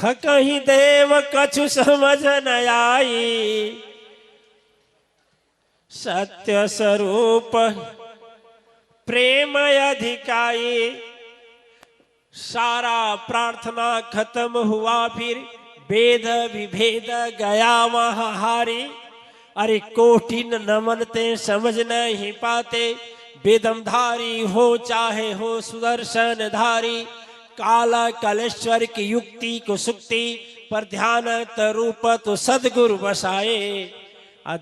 कहीं देव कछु समझ न आई, सत्य स्वरूप प्रेम अधिकाई। सारा प्रार्थना खत्म हुआ, फिर वेद विभेद गया वहां हारी। अरे कोटिन नमनते समझ नहीं पाते, वेदमधारी हो चाहे हो सुदर्शन धारी। काला कलेश्वर की युक्ति को सुक्ति पर ध्यान रूप तो सदगुरु बसाए।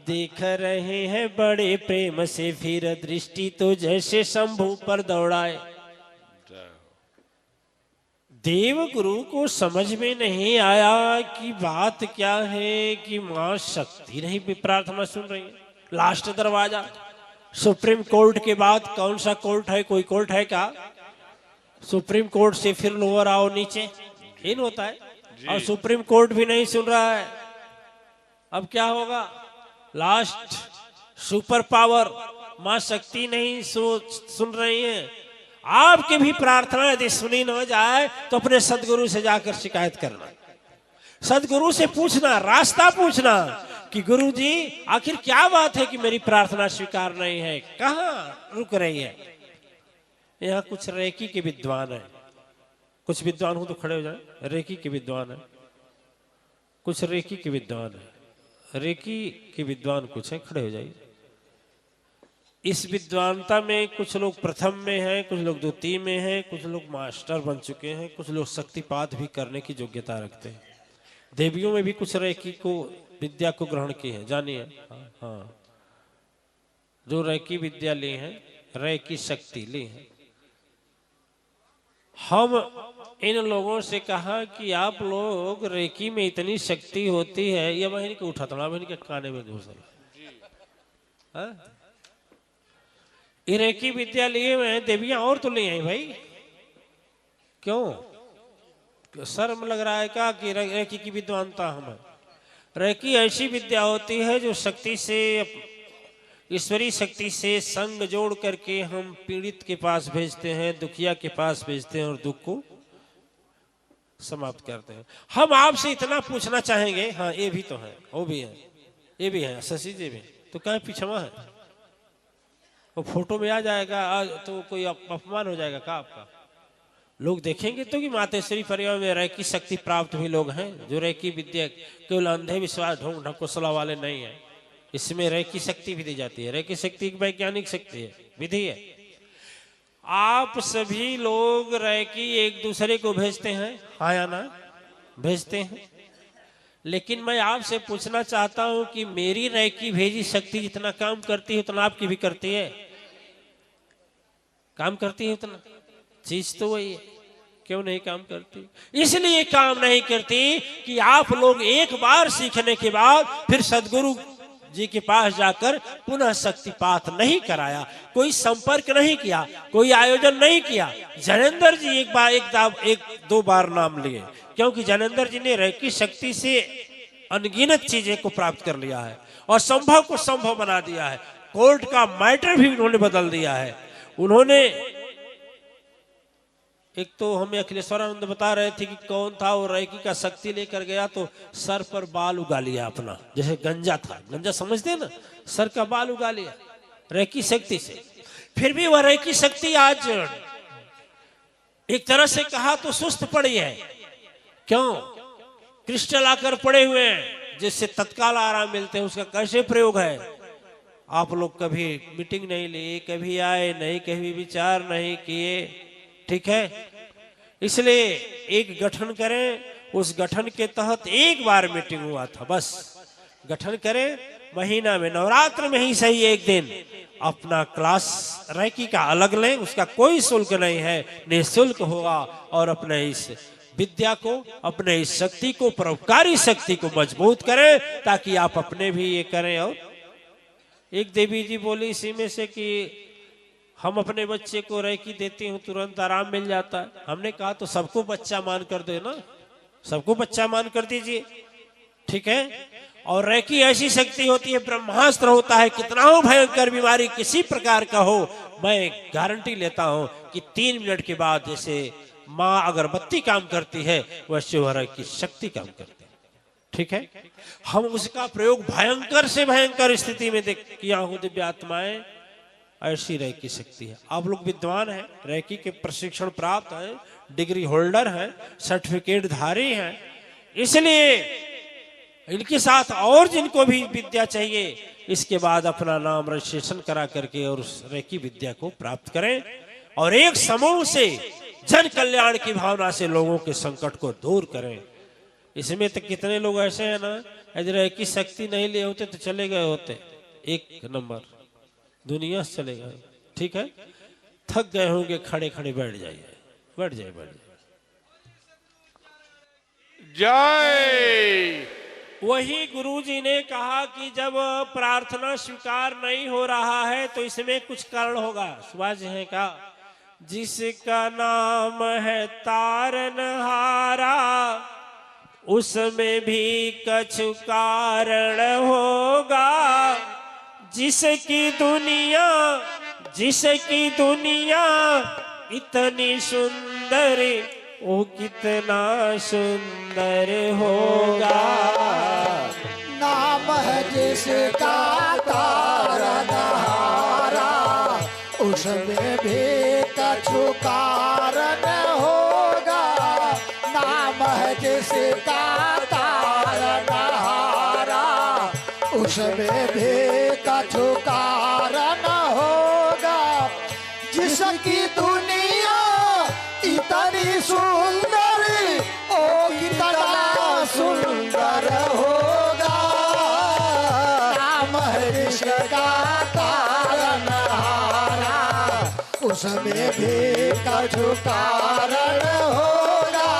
देख रहे हैं बड़े प्रेम से, फिर दृष्टि तो जैसे शंभू पर दौड़ाए। देव गुरु को समझ में नहीं आया कि बात क्या है, कि मां शक्ति नहीं भी प्रार्थना सुन रही है। लास्ट दरवाजा, सुप्रीम कोर्ट के बाद कौन सा कोर्ट है? कोई कोर्ट है क्या? सुप्रीम कोर्ट से फिर लोअर आओ नीचे, इन होता है। और सुप्रीम कोर्ट भी नहीं सुन रहा है, अब क्या होगा? लास्ट सुपर पावर मां शक्ति नहीं सुन रही है। आपकी भी प्रार्थना यदि सुनी न जाए तो अपने सदगुरु से जाकर शिकायत करना, सदगुरु से पूछना, रास्ता पूछना कि गुरु जी आखिर क्या बात है कि मेरी प्रार्थना स्वीकार नहीं है, कहाँ रुक रही है? यहाँ कुछ रेकी के विद्वान है, कुछ विद्वान हो तो खड़े हो जाए। रेकी के विद्वान है, कुछ रेकी के विद्वान है, रेकी के विद्वान कुछ है, खड़े हो जाइए। इस विद्वानता में कुछ लोग प्रथम में हैं, कुछ लोग द्वितीय में हैं, कुछ लोग मास्टर बन चुके हैं, कुछ लोग शक्तिपात भी करने की योग्यता रखते हैं। देवियों में भी कुछ रेकी को विद्या को ग्रहण किए हैं, जानिए। हाँ, जो रेकी विद्या ली है, रेकी शक्ति ली है। हम इन लोगों से कहा कि आप लोग रेकी में इतनी शक्ति होती है, ये बहन के उठा थोड़ा, बहन के काने में घुस रहा। रेकी विद्या लिए हुए हैं, देवियां और तो ले आई भाई, क्यों शर्म लग रहा है क्या कि रेकी की विद्वानता हमें? रेकी ऐसी विद्या होती है जो शक्ति से, ईश्वरीय शक्ति से संग जोड़ करके हम पीड़ित के पास भेजते हैं, दुखिया के पास भेजते हैं और दुख को समाप्त करते हैं। हम आपसे इतना पूछना चाहेंगे, हाँ ये भी तो है, वो भी है, ये भी है, शशि जी भी तो कहीं पिछवा है, वो फोटो में आ जाएगा तो कोई अपमान हो जाएगा का आपका? लोग देखेंगे तो कि मातेश्वरी परिवार में रेकी शक्ति प्राप्त हुए लोग हैं, जो रेकी विद्या केवल अंधे विश्वास ढोंग ढकोसला वाले नहीं है। इसमें रेकी शक्ति भी दी जाती है। रेकी शक्ति एक वैज्ञानिक शक्ति है, विधि है। आप सभी लोग रेकी एक दूसरे को भेजते हैं, हाँ या ना? भेजते हैं। लेकिन मैं आपसे पूछना चाहता हूं कि मेरी रेकी भेजी शक्ति जितना काम करती है उतना आपकी भी करती है? काम करती है उतना? चीज तो वही है, क्यों नहीं काम करती? इसलिए काम नहीं करती कि आप लोग एक बार सीखने के बाद फिर सदगुरु जी के पास जाकर पुनः शक्तिपात नहीं कराया, कोई संपर्क नहीं किया, कोई आयोजन नहीं किया। जैनेंद्र जी एक दो बार नाम लिए, क्योंकि जैनेंद्र जी ने रेकी शक्ति से अनगिनत चीजें को प्राप्त कर लिया है और संभव को संभव बना दिया है। कोर्ट का मैटर भी उन्होंने बदल दिया है। उन्होंने एक तो हमें अखिलेश्वरानंद बता रहे थे कि कौन था वो रेकी का शक्ति लेकर गया तो सर पर बाल उगा लिया अपना, जैसे गंजा था, गंजा समझते ना, सर का बाल उगा लिया रेकी शक्ति से। फिर भी वह रेकी शक्ति आज एक तरह से कहा तो सुस्त पड़ी है। क्यों? क्रिस्टल आकर पड़े हुए हैं जिससे तत्काल आराम मिलते हैं, उसका कैसे प्रयोग है? आप लोग कभी मीटिंग नहीं ली, कभी आए नहीं, कभी विचार नहीं किए, ठीक है? इसलिए एक गठन करें, उस गठन के तहत एक बार मीटिंग हुआ था, बस गठन करें, महीना में नवरात्र में ही सही एक दिन अपना क्लास रेकी का अलग लें, उसका कोई शुल्क नहीं है, निःशुल्क होगा। और अपने इस विद्या को, अपने इस शक्ति को, परोपकारी शक्ति को मजबूत करें ताकि आप अपने भी ये करें। और एक देवी जी बोली इसी में से कि हम अपने बच्चे को रेकी देती हूँ तुरंत आराम मिल जाता है। हमने कहा तो सबको बच्चा मान कर दो ना, सबको बच्चा मान कर दीजिए, ठीक है? और रेकी ऐसी शक्ति होती है, ब्रह्मास्त्र होता है, कितना हो भयंकर बीमारी किसी प्रकार का हो, मैं गारंटी लेता हूं कि 3 मिनट के बाद जैसे माँ अगरबत्ती काम करती है वैसे वह की शक्ति काम करती है। ठीक है, हम उसका प्रयोग भयंकर से भयंकर स्थिति में किया हूं। दिव्य आत्माएं ऐसी रैकी शक्ति है। आप लोग विद्वान हैं, रैकी के प्रशिक्षण प्राप्त हैं, डिग्री होल्डर हैं, सर्टिफिकेट धारी हैं, इसलिए इनके साथ और जिनको भी विद्या चाहिए इसके बाद अपना नाम रजिस्ट्रेशन करा करके और उस रैकी विद्या को प्राप्त करें और एक समूह से जन कल्याण की भावना से लोगों के संकट को दूर करें। इसमें तो कितने लोग ऐसे हैं ना, यदि रैकी शक्ति नहीं लिए होते तो चले गए होते, एक नंबर दुनिया से चले गए। ठीक है, थक गए होंगे, खड़े खड़े बैठ जाइए, बैठ जाइए, बैठ जाइए। जय। वही गुरुजी ने कहा कि जब प्रार्थना स्वीकार नहीं हो रहा है तो इसमें कुछ कारण होगा। सुभाष जी है का, जिसका नाम है तारनहारा उसमें भी कछु कारण होगा। जिसकी दुनिया इतनी सुंदर वो कितना सुंदर होगा। नाम है जिसका तारनहारा उसमें भी कछु कारण होगा। नाम है जिसका तारनहारा उसमें भी कछु कारण होगा। जिसकी दुनिया इतनी सुंदर ओ कितना सुंदर होगा। नाम है जिसका तारनहारा उसमें भी कछु कारण होगा।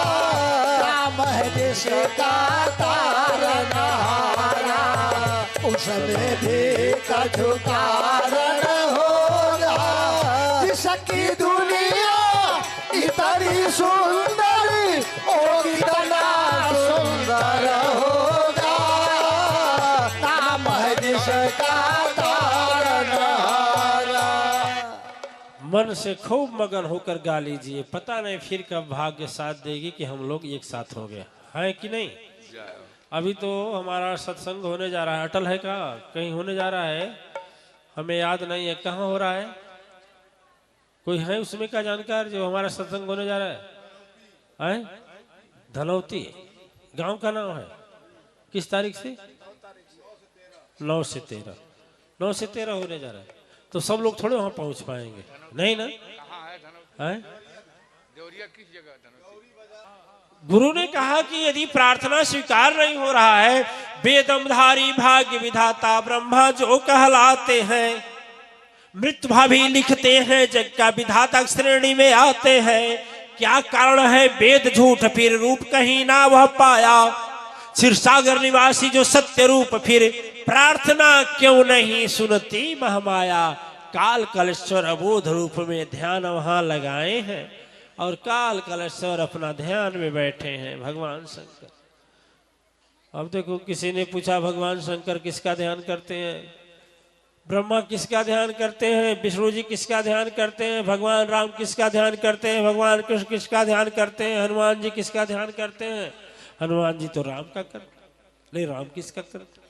नाम है जिसका तारनहारा उसमें भी कछु कारण होगा। जिसकी दुनिया इतनी सुंदर ओ कितना सुंदर होगा। नाम है जिसका तारनहारा। मन से खूब मगन होकर गा लीजिए, पता नहीं फिर कब भाग्य साथ देगी कि हम लोग एक साथ हो गए हैं कि नहीं। अभी तो हमारा सत्संग होने जा रहा है, अटल है का कहीं होने जा रहा है, हमें याद नहीं है कहाँ हो रहा है। कोई है उसमें का जानकार जो हमारा सत्संग होने जा रहा है? धनौती गांव का नाम है। किस तारीख से? 9 से 13। 9 से 13 होने जा रहा है, तो सब लोग थोड़े वहां पहुंच पाएंगे नहीं ना। है किस जगह? गुरु ने कहा कि यदि प्रार्थना स्वीकार नहीं हो रहा है, वेदमधारी भाग्य विधाता ब्रह्मा जो कहलाते हैं, मृत्युभावी लिखते हैं, जग का विधाता श्रेणी में आते हैं। क्या कारण है? वेद झूठ फिर रूप कहीं ना वह पाया। क्षीरसागर निवासी जो सत्य रूप फिर प्रार्थना क्यों नहीं सुनती महामाया। काल कलेश्वर अबोध रूप में ध्यान वहां लगाए हैं और काल कलेश्वर अपना ध्यान में बैठे हैं भगवान शंकर। अब देखो किसी ने पूछा भगवान शंकर किसका ध्यान करते हैं? ब्रह्मा किसका ध्यान करते हैं? विष्णु जी किसका ध्यान करते हैं? भगवान राम किसका ध्यान करते हैं? भगवान कृष्ण किसका ध्यान करते हैं? हनुमान जी किसका ध्यान करते हैं? हनुमान जी तो राम का करते, नहीं राम किसका करते?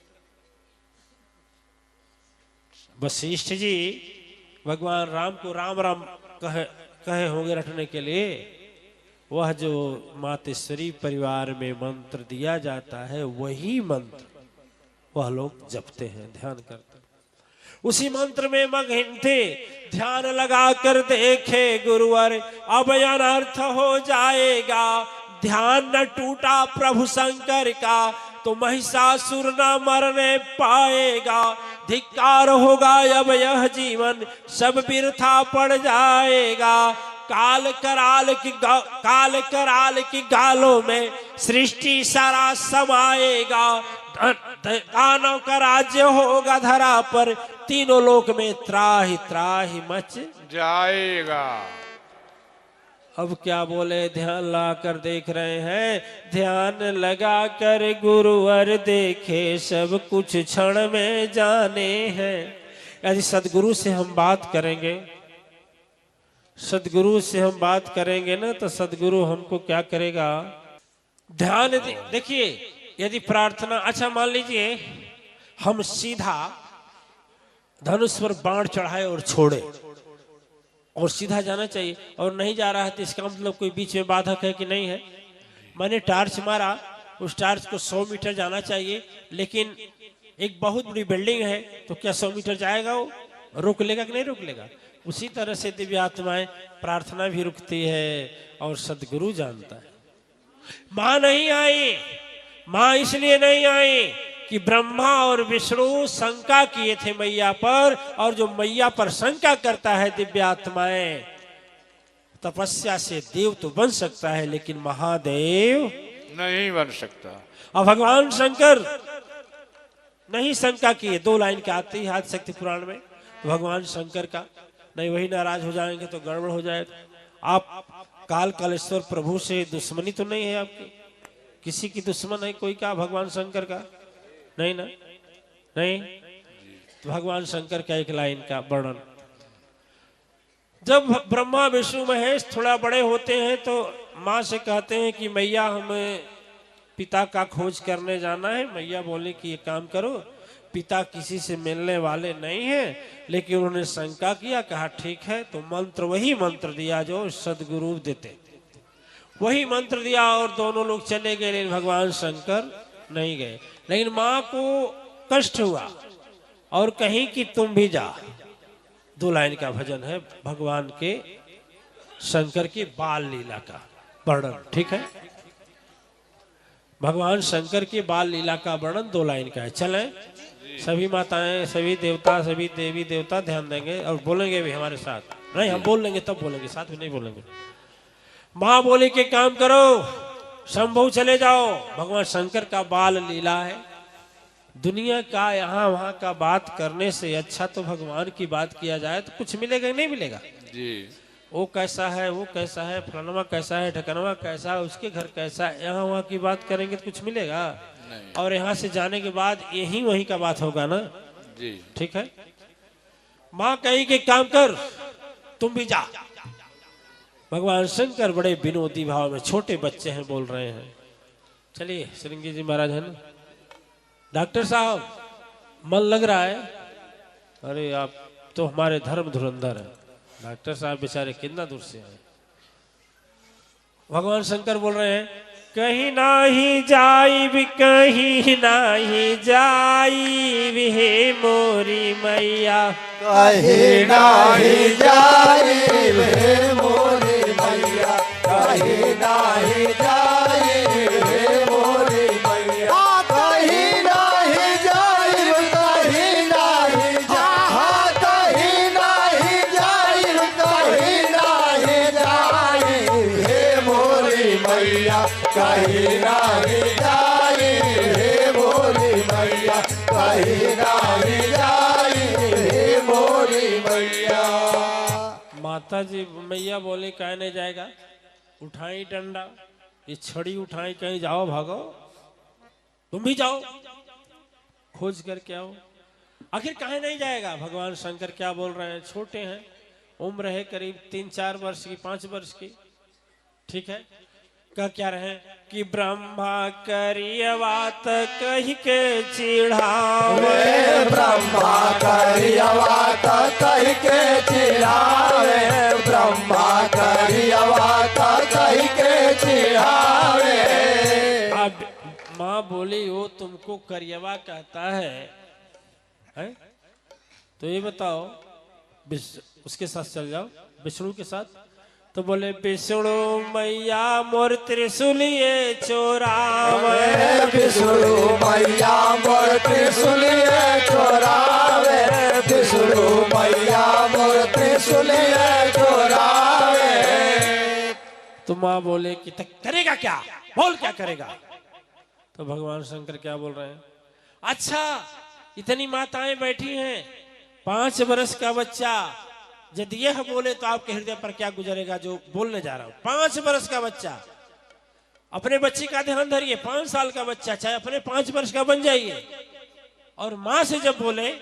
वशिष्ठ जी भगवान राम को राम राम कहे होंगे रटने के लिए। वह जो मातेश्वरी परिवार में मंत्र दिया जाता है वही मंत्र वह लोग जपते हैं, ध्यान करते हैं। उसी मंत्र में मग्न थे, ध्यान लगा कर देखे गुरुवर अब अनर्थ हो जाएगा। ध्यान न टूटा प्रभु शंकर का तो महिषासुर न मरने पाएगा। धिक्कार होगा अब यह जीवन सब बिरथा पड़ जाएगा। काल कराल की गालों में सृष्टि सारा समाएगा। दानव का राज्य होगा धरा पर, तीनों लोक में त्राहि त्राहि मच जाएगा। अब क्या बोले? ध्यान ला कर देख रहे हैं, ध्यान लगा कर गुरुवर देखे सब कुछ क्षण में जाने हैं। यदि सदगुरु से हम बात करेंगे सदगुरु से हम बात करेंगे ना तो सदगुरु हमको क्या करेगा, ध्यान देखिए। यदि प्रार्थना, अच्छा मान लीजिए हम सीधा धनुष पर बाण चढ़ाए और छोड़े और सीधा जाना चाहिए और नहीं जा रहा है तो इसका मतलब कोई बीच में बाधक है कि नहीं है। मैंने टार्च मारा, उस टार्च को 100 मीटर जाना चाहिए, लेकिन एक बहुत बड़ी बिल्डिंग है तो क्या 100 मीटर जाएगा, वो रोक लेगा कि नहीं रोक लेगा। उसी तरह से दिव्य आत्माएं प्रार्थना भी रुकती है और सदगुरु जानता है। मां नहीं आई, मां इसलिए नहीं आई कि ब्रह्मा और विष्णु शंका किए थे मैया पर, और जो मैया पर शंका करता है दिव्य आत्माएं, तपस्या से देव तो बन सकता है लेकिन महादेव नहीं बन सकता। और भगवान शंकर नहीं शंका किए। 2 लाइन के आते ही आदि शक्ति पुराण में, तो भगवान शंकर का नहीं, वही नाराज हो जाएंगे तो गड़बड़ हो जाएगा। आप काल कालेश्वर प्रभु से दुश्मनी तो नहीं है आपकी, किसी की दुश्मन है कोई का भगवान शंकर का नहीं ना, नहीं। तो भगवान शंकर का एक लाइन का वर्णन, जब ब्रह्मा विष्णु महेश थोड़ा बड़े होते हैं तो माँ से कहते हैं कि मैया हमें पिता का खोज करने जाना है। मैया बोले कि ये काम करो, पिता किसी से मिलने वाले नहीं हैं, लेकिन उन्होंने शंका किया, कहा ठीक है। तो मंत्र, वही मंत्र दिया जो सदगुरु देते, वही मंत्र दिया और दोनों लोग चले गए, लेकिन भगवान शंकर नहीं गए। लेकिन माँ को कष्ट हुआ और कहीं कि तुम भी जा। 2 लाइन का भजन है भगवान के शंकर की बाल लीला का वर्णन, ठीक है। भगवान शंकर की बाल लीला का वर्णन 2 लाइन का है। चलें सभी माताएं, सभी देवता, सभी देवी देवता ध्यान देंगे और बोलेंगे भी हमारे साथ। नहीं, हम बोल लेंगे तब बोलेंगे, साथ में नहीं बोलेंगे। माँ बोले कि काम करो, शंभू चले जाओ। भगवान शंकर का बाल लीला है। दुनिया का यहाँ वहाँ का बात करने से अच्छा तो भगवान की बात किया जाए तो कुछ मिलेगा नहीं मिलेगा जी। वो कैसा है, वो कैसा है, फलानवा कैसा है, ढकनवा कैसा है, उसके घर कैसा है, यहाँ वहाँ की बात करेंगे तो कुछ मिलेगा नहीं। और यहाँ से जाने के बाद यही वही का बात होगा ना जी, ठीक है। माँ कही कि काम कर, तुम भी जा। भगवान शंकर बड़े विनोदी भाव में, छोटे बच्चे हैं बोल रहे हैं। चलिए श्रृंगी जी महाराज है ना, डॉक्टर साहब मन लग रहा है। अरे आप तो हमारे धर्म धुरंधर हैं। डॉक्टर साहब बेचारे कितना दूर से आए। भगवान शंकर बोल रहे हैं, कहीं नाही जाई, कहीं नाही जाई हे मोरी मैया, कहीं नाही जाई रे मोरी मैया, कहीं नाही जाई रे मोरी मैया, कहीं नाही जाई, कहीं नाही जाई, कहीं नाही जाई, कहीं नाही जाई हे मोरी मैया, कहीं नाही जाई हे मोरी मैया, कहीं नाही जाई हे मोरी मैया। माता जी मैया बोले कहीं नहीं जाएगा, उठाई डंडा, ये छड़ी उठाई, कहीं जाओ भागो, तुम भी जाओ खोज करके आओ। आखिर कहीं नहीं जाएगा। भगवान शंकर क्या बोल रहे हैं, छोटे हैं, उम्र है करीब 3-4 वर्ष की, 5 वर्ष की, ठीक है। क्या रहे कि ब्रह्मा करियवा त कही के चिढ़ावे, ब्रह्मा करियवा त कही के चिढ़ावे, ब्रह्मा करियवा त कही के चिढ़ावे। अब माँ बोली वो तुमको करियवा कहता है? तो ये बताओ, उसके साथ चल जाओ, विष्णु के साथ। तो बोले विष्णु मैया मोर त्रिशूलिए चोरावे, विष्णु मैया मोर त्रिशूलिए चोरावे, विष्णु मैया मोर त्रिशूलिए चोरावे। तो माँ बोले कि तक करेगा क्या, बोल क्या करेगा। तो भगवान शंकर क्या बोल रहे हैं, अच्छा इतनी माताएं बैठी हैं, 5 वर्ष का बच्चा यदि यह बोले तो आपके हृदय पर क्या गुजरेगा जो बोलने जा रहा हूं। 5 वर्ष का बच्चा, अपने बच्चे का ध्यान धरिए, 5 साल का बच्चा, चाहे अपने 5 वर्ष का बन जाइए, और माँ से जब बोले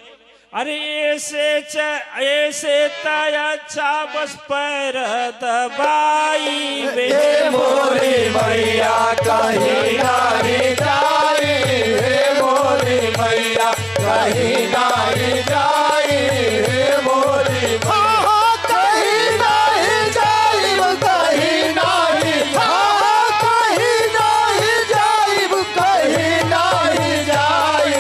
अरे ऐसे तय अच्छा बस पैर दबाई बे हे मोरी मैया कहीं नहीं जाई, हे मोरी मैया कहीं नहीं जाई, हे मोरी मैया कहीं नहीं जाई, कहीं नहीं, कहीं नहीं जाई, कहीं नहीं जाई,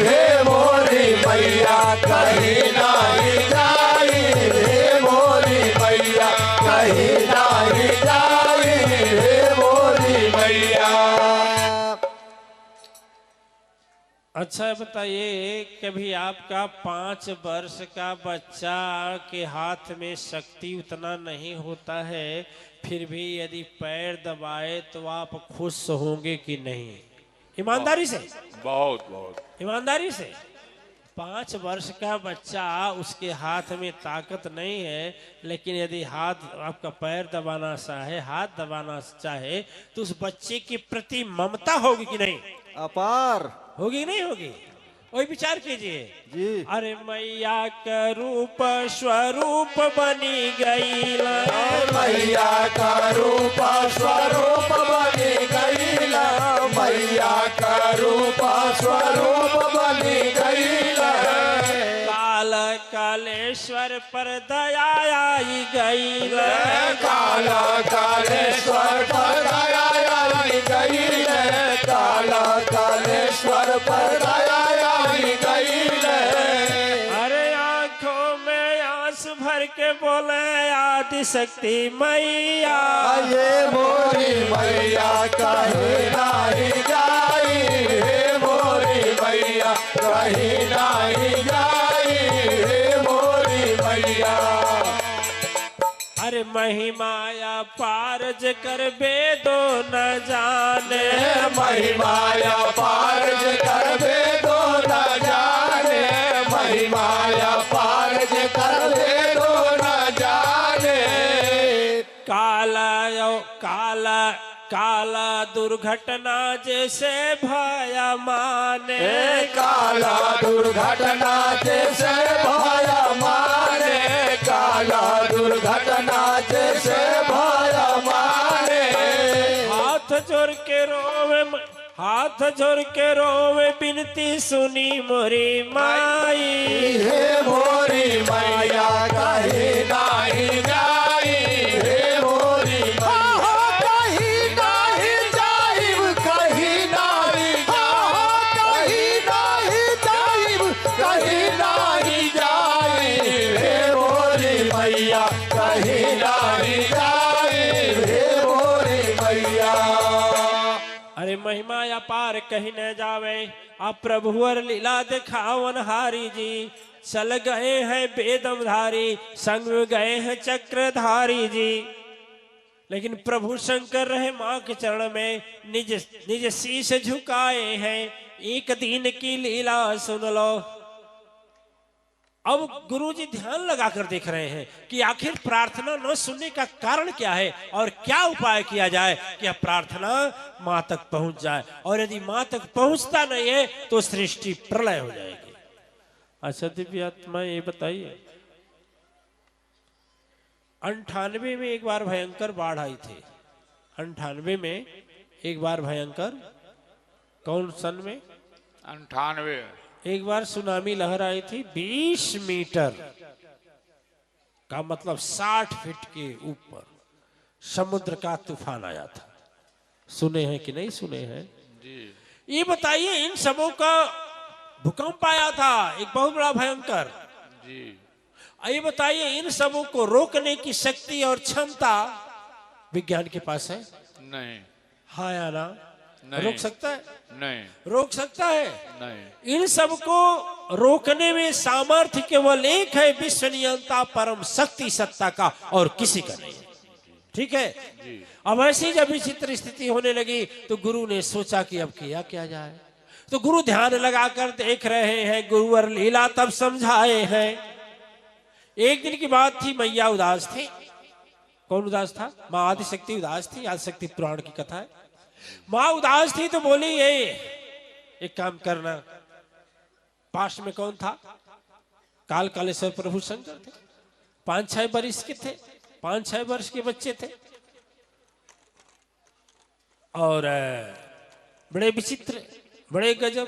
हे मोरी मैया कहीं नहीं जाई, हे मोरी मैया कहीं नहीं जाई, हे मोरी मैया। अच्छा बताइए, कभी आपका 5 वर्ष का बच्चा के हाथ में शक्ति उतना नहीं होता है, फिर भी यदि पैर दबाए तो आप खुश होंगे कि नहीं? ईमानदारी से, बहुत बहुत। ईमानदारी से। 5 वर्ष का बच्चा, उसके हाथ में ताकत नहीं है, लेकिन यदि हाथ आपका पैर दबाना चाहे, हाथ दबाना चाहे, तो उस बच्चे के प्रति ममता होगी कि नहीं? अपार होगी कि नहीं होगी? वही विचार कीजिए जी। अरे मैया का रूप स्वरूप बनी गई, मैया का रूप स्वरूप बनी गई, मैया का रूप स्वरूप बनी गई, काल कालेश्वर पर दया आई गई, काला कालेश्वर पर दया आई गई, काला कालेश्वर पर दया आई गई। अरे आंखों में आंस भर के बोले आदि शक्ति मैया, ये मोरी मैया कहीं नहीं जाई, हे मोरी मैया कहीं नहीं जाई, हे मोरी मैया। अरे महिमाया पारज कर बेदो न जाने, महिमाया पारज कर बेदो न जाने, महिमाया पारज कर बेदो न जाने। काला काला काला दुर्घटना जैसे भया माने, काला दुर्घटना जैसे भया माने, काला दुर्घटना जैसे भया माने। हाथ जोड़ के रोवे, हाथ जोड़ के रोवे बिनती सुनी मोरी माई, हे मोरी मैया कहीं नहीं जाई, हे मोरी मैया कहीं नहीं जाई, कहीं नहीं, कहीं नहीं जाई, कहीं नहीं जाई, हे मोरी मैया कहीं नहीं जाई, हे मोरी मैया। अरे महिमा अपार कहीं न जावे, आप प्रभु और लीला दिखावन हारी जी, चल गए हैं बेदमधारी, संग में गए हैं चक्रधारी जी। लेकिन प्रभु शंकर रहे माँ के चरण में, निज निज शीश झुकाए हैं, एक दिन की लीला सुन लो। अब गुरुजी ध्यान लगाकर देख रहे हैं कि आखिर प्रार्थना न सुनने का कारण क्या है और क्या उपाय किया जाए कि यह प्रार्थना मां तक पहुंच जाए, और यदि मां तक पहुंचता नहीं है तो सृष्टि प्रलय हो जाएगी। अच्छा दिव्य आत्मा ये बताइए, 98 में एक बार भयंकर बाढ़ आई थी। 98 में एक बार भयंकर, कौन सन में? 98। एक बार सुनामी लहर आई थी 20 मीटर का, मतलब 60 फीट के ऊपर समुद्र का तूफान आया था। सुने हैं कि नहीं सुने हैं? जी। ये बताइए, इन सबों का भूकंप आया था एक बहुत बड़ा भयंकर। जी। ये बताइए, इन सबों को रोकने की शक्ति और क्षमता विज्ञान के पास है? नहीं। हाँ या ना? नहीं। रोक सकता है? नहीं। रोक सकता है? नहीं। इन सब को रोकने में सामर्थ्य केवल एक है, विश्व नियंता परम शक्ति सत्ता का, और किसी का नहीं। ठीक है जी। अब ऐसी जब विचित्र स्थिति होने लगी तो गुरु ने सोचा कि अब किया क्या जाए। तो गुरु ध्यान लगाकर देख रहे हैं, गुरुवर लीला तब समझाए हैं। एक दिन की बात थी, मैया उदास थी। कौन उदास था? माँ आदिशक्ति उदास थी। आदिशक्ति पुराण की कथा है। माँ उदास थी तो बोली, ये एक काम करना। पास में कौन था? काल कालेश्वर प्रभु शंकर थे, 5-6 वर्ष के थे, 5-6 वर्ष के बच्चे थे। और बड़े विचित्र, बड़े गजब,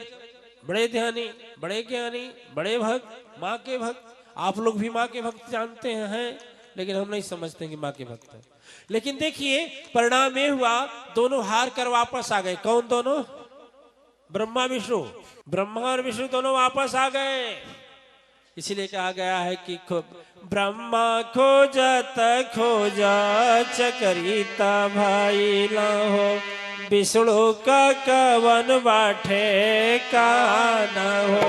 बड़े ध्यानी, बड़े ज्ञानी, बड़े भक्त, माँ के भक्त। आप लोग भी माँ के भक्त जानते हैं, लेकिन हम नहीं समझते कि माँ के भक्त है। लेकिन देखिए परिणाम ये हुआ, दोनों हार कर वापस आ गए। कौन दोनों? ब्रह्मा विष्णु, ब्रह्मा और विष्णु दोनों वापस आ गए। इसीलिए कहा गया है कि ब्रह्मा खोजत खोजत चकरिता भाई ना हो, विष्णु का कवन बाठे का न हो।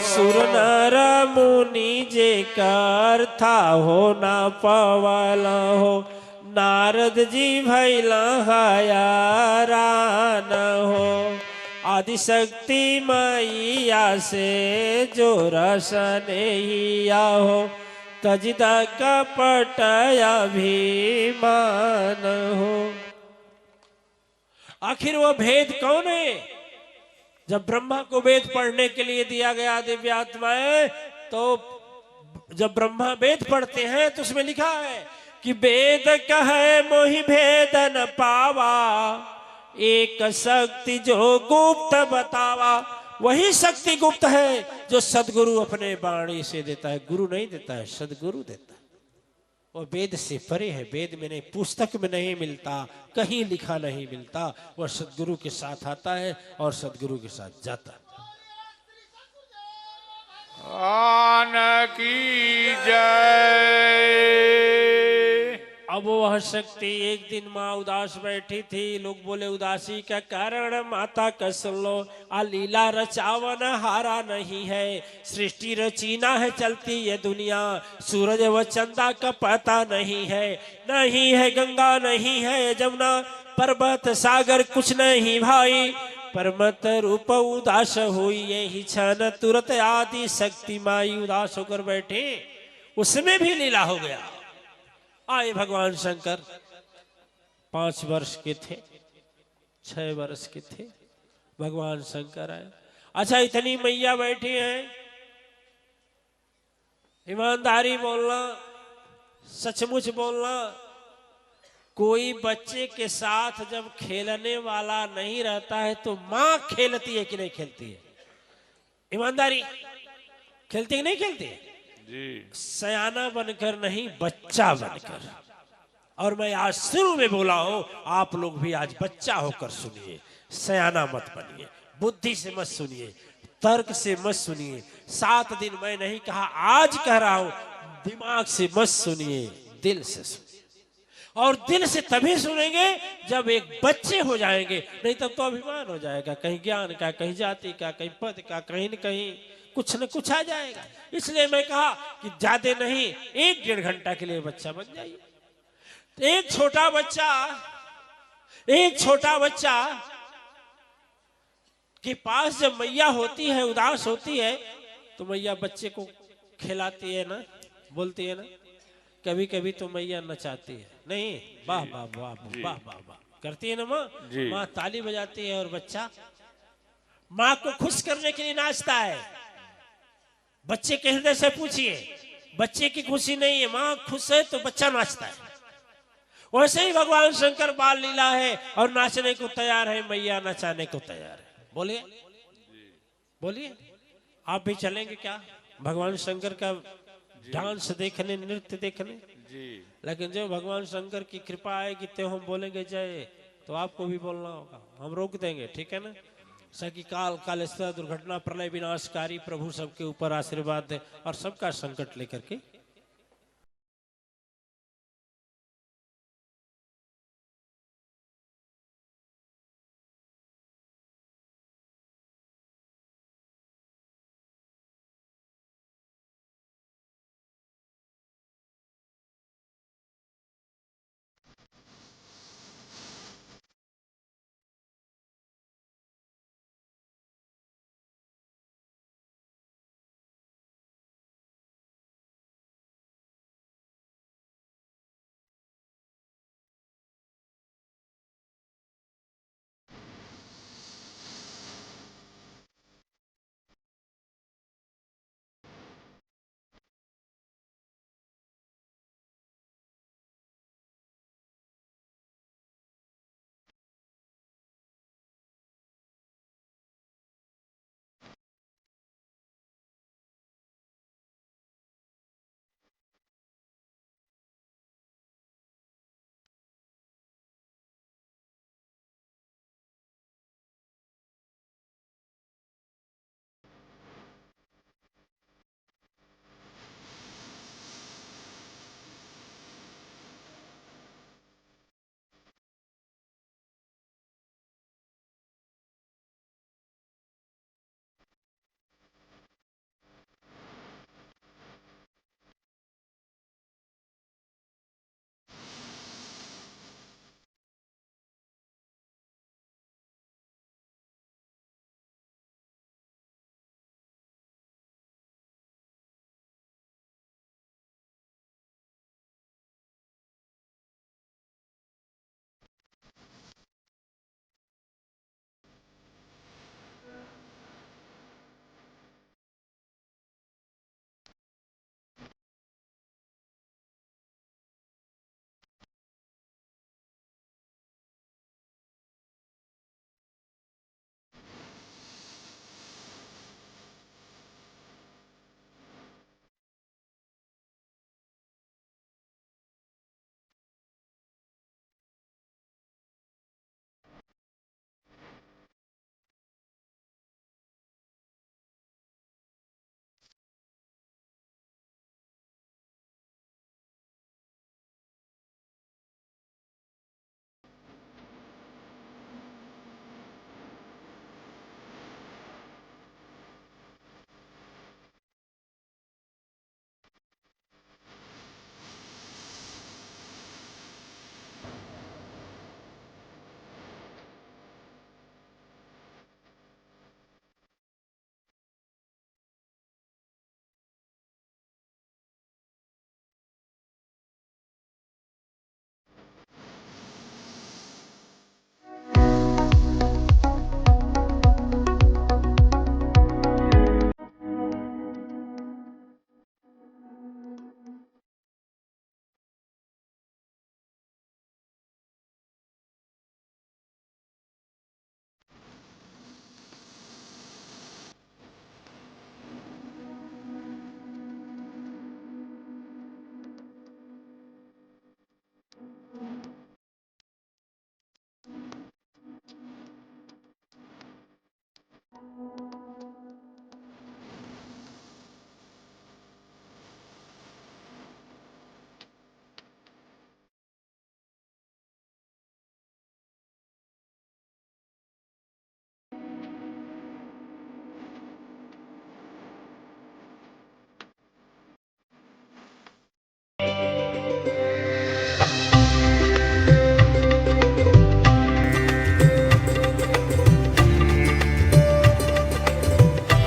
सुर नर मुनि जे कर था हो ना पवाला हो, नारद जी भैला हयारा न हो। आदिशक्ति मैया से जो रसने हिया हो, तजिदा कपट अभिमान हो। आखिर वो भेद कौन है? जब ब्रह्मा को वेद पढ़ने के लिए दिया गया दिव्यात्माएं, तो जब ब्रह्मा वेद पढ़ते हैं तो उसमें लिखा है कि वेद कहे मोहि भेद न पावा, एक शक्ति जो गुप्त बतावा। वही शक्ति गुप्त है जो सदगुरु अपने वाणी से देता है। गुरु नहीं देता है, सदगुरु देता है। वो वेद से परे है, वेद में नहीं, पुस्तक में नहीं मिलता, कहीं लिखा नहीं मिलता। वह सदगुरु के साथ आता है और सदगुरु के साथ जाता है। आन की जय। अब वह शक्ति, एक दिन माँ उदास बैठी थी। लोग बोले उदासी का कारण माता का सुन लो। आ लीला रचावन हारा नहीं है, सृष्टि रचीना है चलती ये दुनिया। सूरज व चंदा का पता नहीं है, नहीं है गंगा नहीं है जमुना, पर्वत सागर कुछ नहीं भाई। परमत रूप उदास हुई यही क्षण, तुरंत आदि शक्ति माई उदास होकर बैठे। उसमें भी लीला हो गया। आए भगवान शंकर, 5 वर्ष के थे, 6 वर्ष के थे, भगवान शंकर आए। अच्छा, इतनी मैया बैठी हैं, ईमानदारी बोलना, सचमुच बोलना। कोई बच्चे के साथ जब खेलने वाला नहीं रहता है तो माँ खेलती है कि नहीं खेलती है? ईमानदारी, खेलती है कि नहीं खेलती है? जी। सयाना बनकर नहीं, बच्चा बनकर। और मैं आज शुरू में बोला हूं, आप लोग भी आज बच्चा होकर सुनिए। सयाना मत बनिए, बुद्धि से मत सुनिए, तर्क से मत सुनिए। 7 दिन मैं नहीं कहा, आज कह रहा हूं, दिमाग से मत सुनिए, दिल से सुनिए। और दिल से तभी सुनेंगे जब एक बच्चे हो जाएंगे, नहीं तब तो अभिमान हो जाएगा, कहीं ज्ञान का, कहीं जाति का, कहीं पद का, कहीं न कहीं कुछ न कुछ आ जाएगा। इसलिए मैं कहा कि ज्यादा नहीं, 1-1.5 घंटा के लिए बच्चा बन जाइए। तो एक छोटा बच्चा के पास जब मैया होती है, उदास होती है, तो मैया बच्चे को खिलाती है ना, बोलती है ना। कभी कभी तो मैया नचाती है, नहीं, वाह वाह वाह वाह वाह वाह करती है ना माँ। माँ ताली बजाती है और बच्चा माँ को खुश करने के लिए नाचता है। बच्चे के हृदय से पूछिए, बच्चे की खुशी नहीं है, माँ खुश है तो बच्चा नाचता है। वैसे ही भगवान शंकर बाल लीला है और नाचने को तैयार है, मैया नचाने को तैयार है। बोलिए बोलिए, आप भी चलेंगे क्या भगवान शंकर का डांस देखने, नृत्य देखने? जी। लेकिन जो भगवान शंकर की कृपा आएगी तो हम बोलेंगे जय, तो आपको भी बोलना होगा, हम रोक देंगे, ठीक है ना। सकी काल कालेश्वर दुर्घटना प्रलय विनाशकारी प्रभु सबके ऊपर आशीर्वाद दे और सबका संकट लेकर के